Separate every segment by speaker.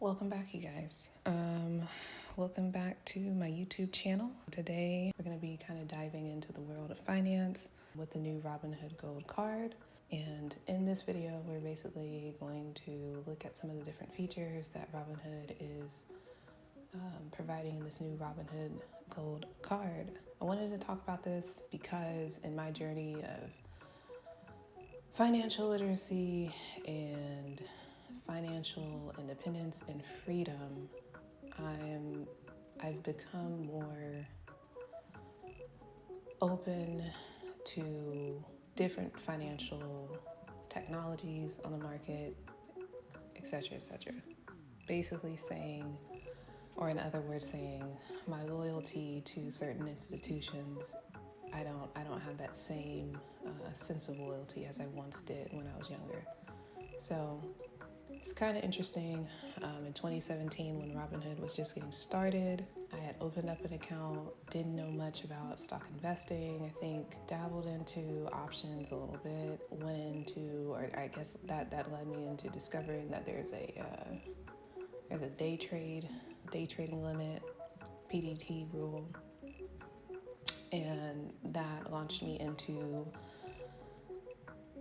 Speaker 1: Welcome back, you guys. Welcome back to my YouTube channel. Today, we're going to be kind of diving into the world of finance with the new Robinhood Gold card. And in this video, we're basically going to look at some of the different features that Robinhood is providing in this new Robinhood Gold card. I wanted to talk about this because in my journey of financial literacy and financial independence and freedom, I've become more open to different financial technologies on the market, etc., etc. Basically saying, or in other words saying, my loyalty to certain institutions, I don't have that same sense of loyalty as I once did when I was younger. So it's kind of interesting. In 2017, when Robinhood was just getting started, I had opened up an account, didn't know much about stock investing. I think dabbled into options a little bit, went into, or I guess that led me into discovering that there's a day trading limit, PDT rule, and that launched me into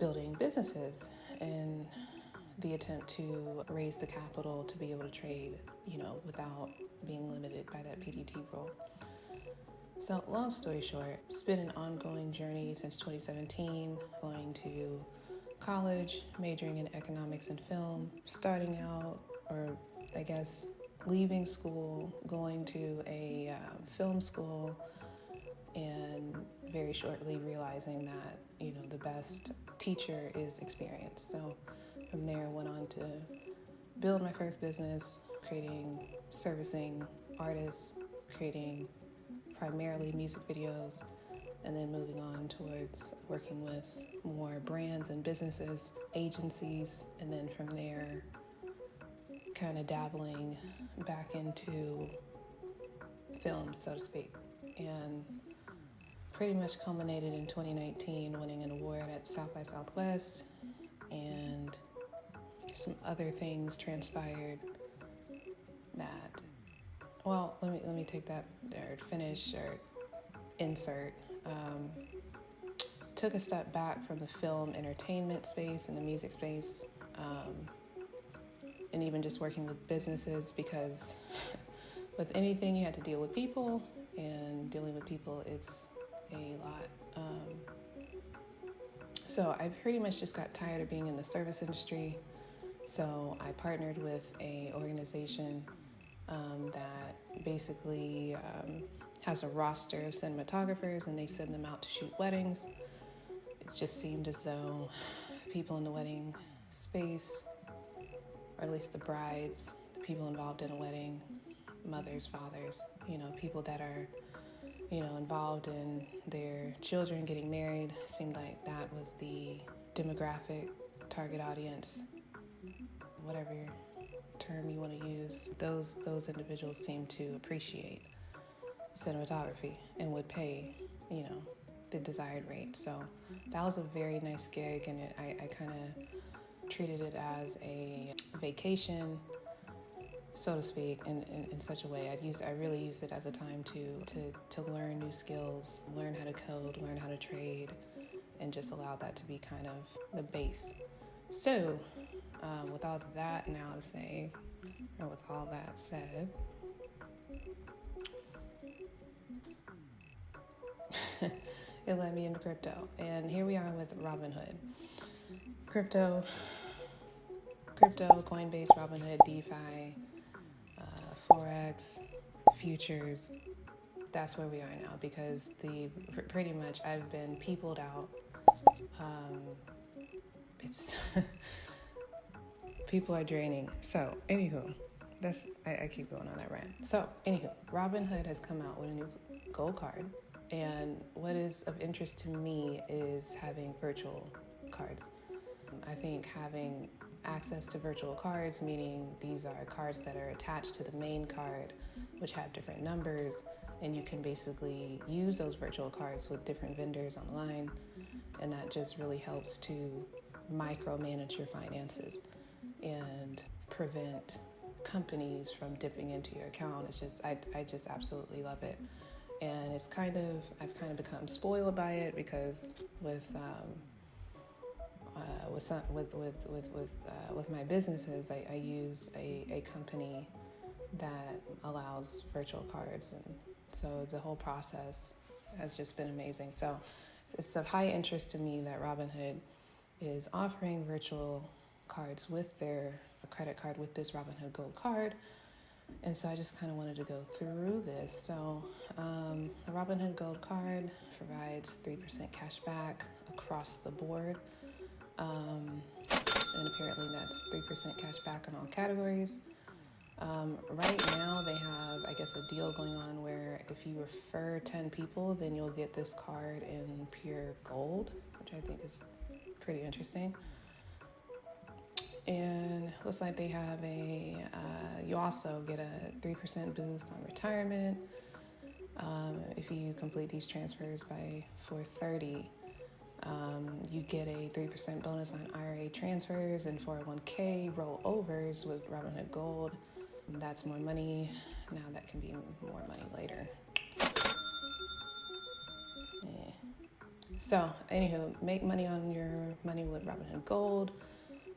Speaker 1: building businesses and the attempt to raise the capital to be able to trade, without being limited by that PDT rule. So long story short, it's been an ongoing journey since 2017, going to college, majoring in economics and film, starting out, or I guess leaving school, going to a film school, and very shortly realizing that, the best teacher is experience. So from there, I went on to build my first business, servicing artists, creating primarily music videos, and then moving on towards working with more brands and businesses, agencies, and then from there, kind of dabbling back into film, so to speak. And pretty much culminated in 2019, winning an award at South by Southwest, and some other things transpired that, well, let me take that, or finish, or insert. Took a step back from the film entertainment space and the music space, and even just working with businesses, because with anything you had to deal with people, and dealing with people, it's a lot. So I pretty much just got tired of being in the service industry. So I partnered with a organization that basically has a roster of cinematographers, and they send them out to shoot weddings. It just seemed as though people in the wedding space, or at least the brides, the people involved in a wedding, mothers, fathers, people that are, involved in their children getting married, seemed like that was the demographic, target audience, whatever term you want to use. Those individuals seem to appreciate cinematography and would pay, the desired rate. So that was a very nice gig, and I kind of treated it as a vacation, so to speak, in such a way. I really used it as a time to learn new skills, learn how to code, learn how to trade, and just allow that to be kind of the base. So with all that now to say, or with all that said, it led me into crypto. And here we are with Robinhood. Crypto, Coinbase, Robinhood, DeFi, Forex, futures. That's where we are now, because pretty much I've been peopled out. It's people are draining. So anywho, I keep going on that rant. So anywho, Robinhood has come out with a new gold card, and what is of interest to me is having virtual cards. I think having access to virtual cards, meaning these are cards that are attached to the main card, which have different numbers, and you can basically use those virtual cards with different vendors online, and that just really helps to micromanage your finances and prevent companies from dipping into your account. It's just, I just absolutely love it. And it's I've kind of become spoiled by it, because with my businesses, I use a company that allows virtual cards, and so the whole process has just been amazing. So it's of high interest to me that Robinhood is offering virtual cards with their credit card with this Robinhood Gold card. And so I just kind of wanted to go through this. So the Robinhood Gold card provides 3% cash back across the board. And apparently that's 3% cash back on all categories. Right now they have, I guess, a deal going on where if you refer 10 people, then you'll get this card in pure gold, which I think is pretty interesting. And looks like they have you also get a 3% boost on retirement if you complete these transfers by 4:30. You get a 3% bonus on IRA transfers and 401k rollovers with Robinhood Gold. That's more money. Now that can be more money later. Yeah. So, anywho, make money on your money with Robinhood Gold.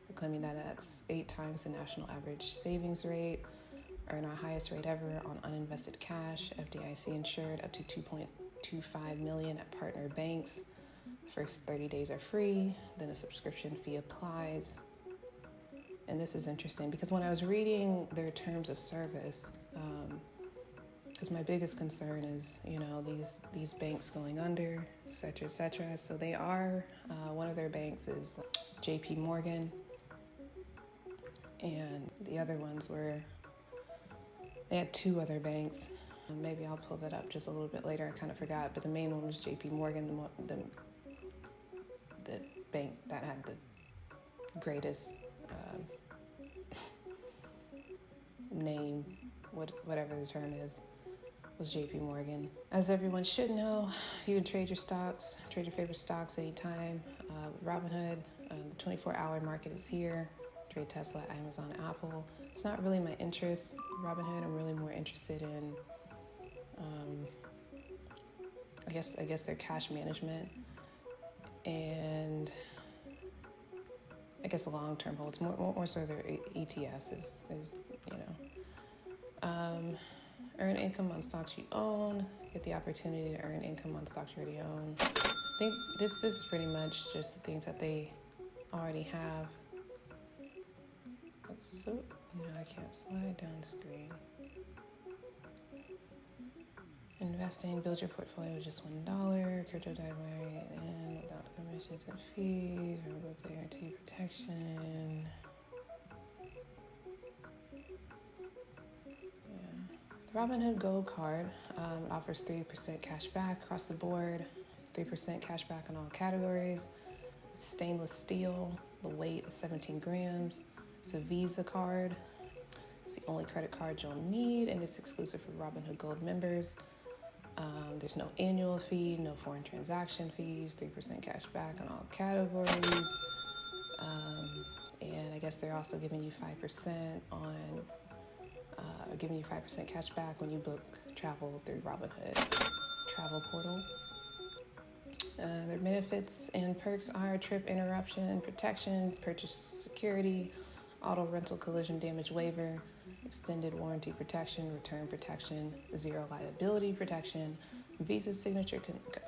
Speaker 1: We're claiming that that's 8 times the national average savings rate. Earn our highest rate ever on uninvested cash, FDIC insured, up to $2.25 million at partner banks. First 30 days are free, then a subscription fee applies. And this is interesting because when I was reading their terms of service, because my biggest concern is, these banks going under, et cetera, et cetera. So they are, one of their banks is JP Morgan, and the other ones they had 2 other banks. Maybe I'll pull that up just a little bit later. I kind of forgot, but the main one was JP Morgan, the bank that had the greatest name, whatever the term is, was JP Morgan. As everyone should know, you can trade your favorite stocks anytime. Robinhood, the 24-hour market is here. Trade Tesla, Amazon, Apple. It's not really my interest, Robinhood. I'm really more interested in, I guess their cash management, and I guess the long-term holds more so their ETFs is earn income on stocks you own, get the opportunity to earn income on stocks you already own. I think this is pretty much just the things that they already have. I can't slide down the screen. Investing, build your portfolio with just $1, crypto diary, and without commissions and fees, variable guarantee protection. The Robinhood Gold card offers 3% cash back across the board, 3% cash back on all categories. It's stainless steel, the weight is 17 grams. It's a Visa card. It's the only credit card you'll need, and it's exclusive for Robinhood Gold members. There's no annual fee, no foreign transaction fees, 3% cash back on all categories. And I guess they're also giving you 5% giving you 5% cash back when you book travel through Robinhood travel portal. Their benefits and perks are trip interruption protection, purchase security, auto rental collision damage waiver, extended warranty protection, return protection, zero liability protection, Visa signature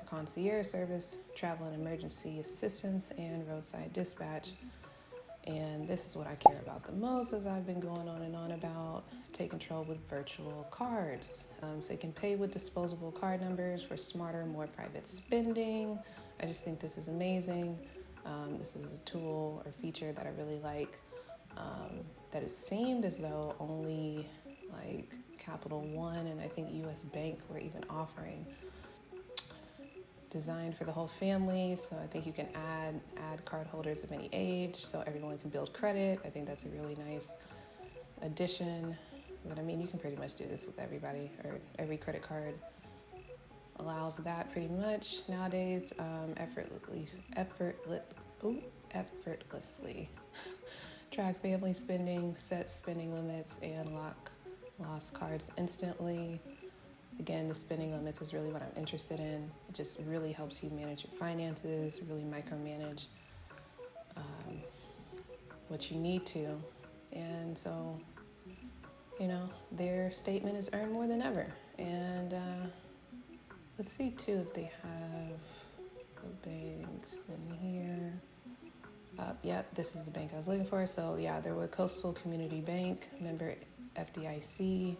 Speaker 1: concierge service, travel and emergency assistance, and roadside dispatch. And this is what I care about the most, as I've been going on and on about. Take control with virtual cards. So you can pay with disposable card numbers for smarter, more private spending. I just think this is amazing. This is a tool or feature that I really like. That it seemed as though only like Capital One and I think US Bank were even offering. Designed for the whole family, so I think you can add card holders of any age, so everyone can build credit. I think that's a really nice addition. But I mean, you can pretty much do this with everybody, or every credit card allows that pretty much nowadays. Effortlessly. track family spending, set spending limits, and lock lost cards instantly. Again, the spending limits is really what I'm interested in. It just really helps you manage your finances, really micromanage what you need to. And so, their statement is earn more than ever. And let's see too if they have the banks in here. Yep, this is the bank I was looking for. So yeah, they're with Coastal Community Bank, member FDIC.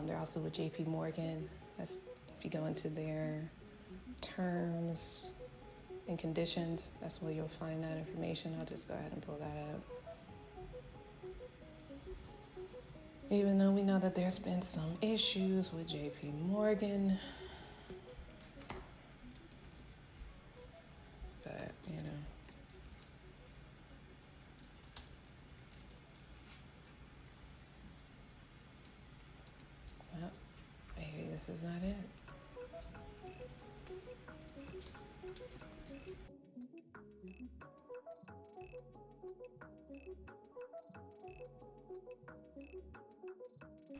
Speaker 1: They're also with JP Morgan. That's if you go into their terms and conditions, that's where you'll find that information. I'll just go ahead and pull that up. Even though we know that there's been some issues with JP Morgan, but well, maybe this is not it.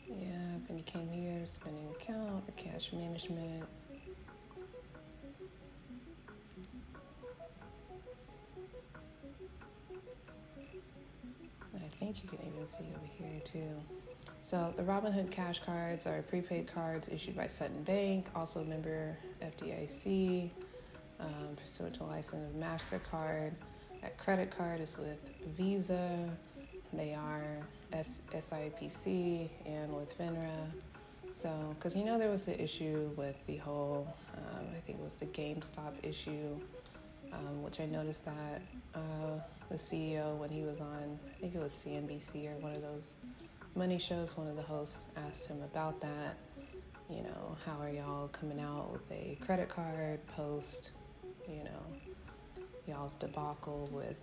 Speaker 1: Yeah, and you came here to spending account for cash management. And I think you can even see over here too. So the Robinhood cash cards are prepaid cards issued by Sutton Bank, also a member FDIC, pursuant to a license of MasterCard. That credit card is with Visa. They are SIPC and with FINRA. So, because there was the issue with the whole, I think it was the GameStop issue, which I noticed that the CEO, when he was on, I think it was CNBC or one of those money shows, one of the hosts asked him about that. How are y'all coming out with a credit card post, y'all's debacle with,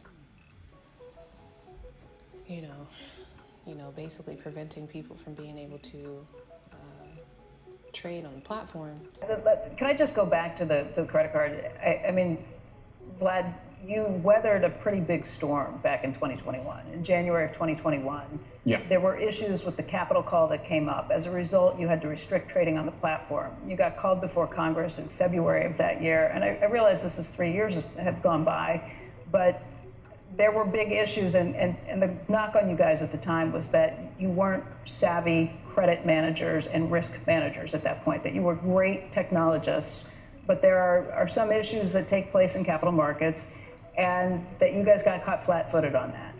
Speaker 1: basically preventing people from being able to trade on the platform.
Speaker 2: Can I just go back to the credit card? I mean, Vlad, you weathered a pretty big storm back in 2021. In January of 2021, there were issues with the capital call that came up. As a result, you had to restrict trading on the platform. You got called before Congress in February of that year. And I realize this is 3 years have gone by, but there were big issues, and the knock on you guys at the time was that you weren't savvy credit managers and risk managers at that point, that you were great technologists, but there are some issues that take place in capital markets, and that you guys got caught flat-footed on that.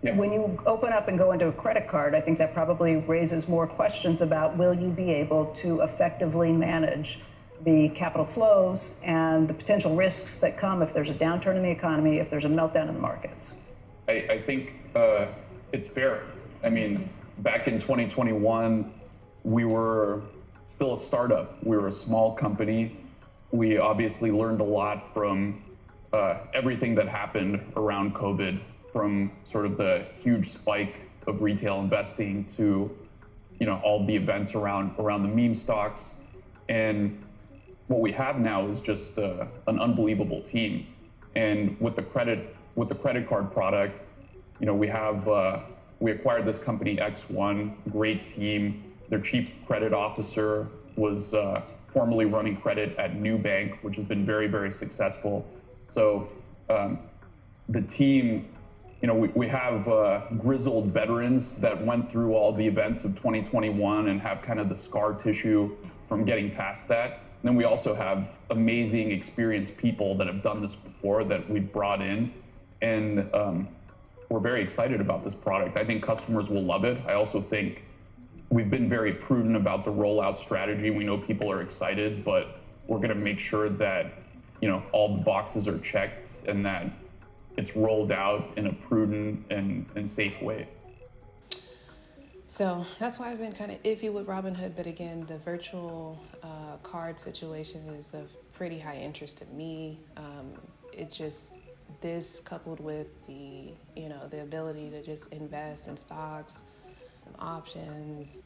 Speaker 2: Yeah. When you open up and go into a credit card, I think that probably raises more questions about, will you be able to effectively manage the capital flows and the potential risks that come if there's a downturn in the economy, if there's a meltdown in the markets?
Speaker 3: I think it's fair. I mean, back in 2021, we were still a startup. We were a small company. We obviously learned a lot from everything that happened around COVID, from sort of the huge spike of retail investing to, all the events around the meme stocks. And what we have now is just an unbelievable team. And with the credit card product, we acquired this company X1, great team. Their chief credit officer was formerly running credit at Nubank, which has been very, very successful. So the team, we have grizzled veterans that went through all the events of 2021 and have kind of the scar tissue from getting past that. And then we also have amazing, experienced people that have done this before that we've brought in. And we're very excited about this product. I think customers will love it. I also think we've been very prudent about the rollout strategy. We know people are excited, but we're going to make sure that, all the boxes are checked and that it's rolled out in a prudent and safe way.
Speaker 1: So that's why I've been kind of iffy with Robinhood. But again, the virtual card situation is of pretty high interest to me. It's just this coupled with the, the ability to just invest in stocks, options,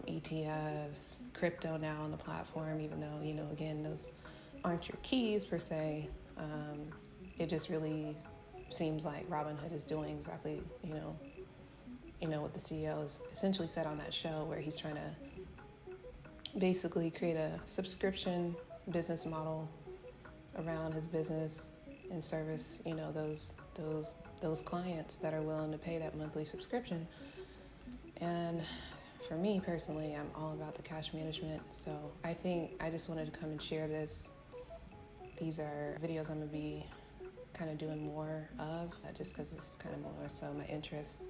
Speaker 1: ETFs, crypto now on the platform, even though, again, those aren't your keys per se. It just really seems like Robinhood is doing exactly, what the CEO has essentially said on that show, where he's trying to basically create a subscription business model around his business and service, those clients that are willing to pay that monthly subscription. And for me personally, I'm all about the cash management. So I think I just wanted to come and share this. These are videos I'm gonna be kind of doing more of, just because this is kind of more so my interest.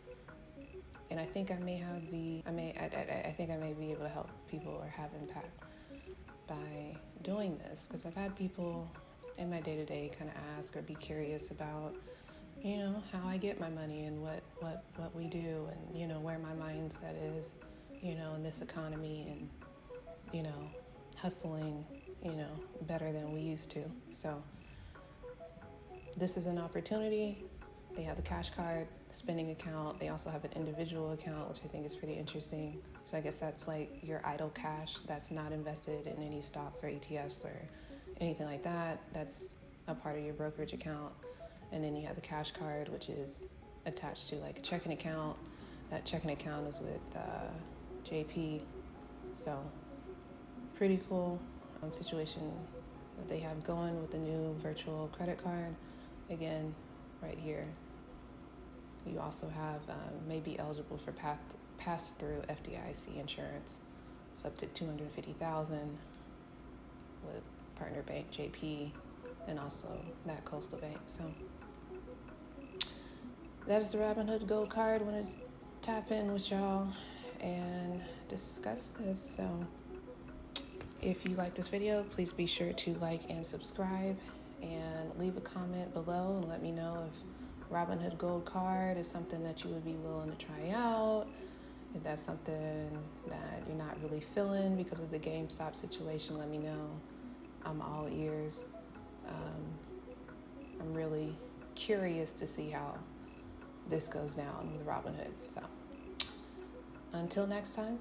Speaker 1: And I think I may be able to help people or have impact by doing this, because I've had people in my day-to-day kind of ask or be curious about, how I get my money and what we do, and, where my mindset is, in this economy, and, hustling, better than we used to. So this is an opportunity. They have the cash card, the spending account. They also have an individual account, which I think is pretty interesting. So I guess that's like your idle cash that's not invested in any stocks or ETFs or anything like that. That's a part of your brokerage account. And then you have the cash card, which is attached to like a checking account. That checking account is with JP. So pretty cool situation that they have going with the new virtual credit card. Again, right here, you also have may be eligible for pass-through FDIC insurance of up to $250,000 with partner bank JP and also that coastal bank. So that is the Robinhood Gold Card. I want to tap in with y'all and discuss this. So if you like this video, please be sure to like and subscribe and leave a comment below and let me know if Robinhood Gold Card is something that you would be willing to try out. If that's something that you're not really feeling because of the GameStop situation, let me know. I'm all ears. I'm really curious to see how this goes down with Robinhood. So until next time.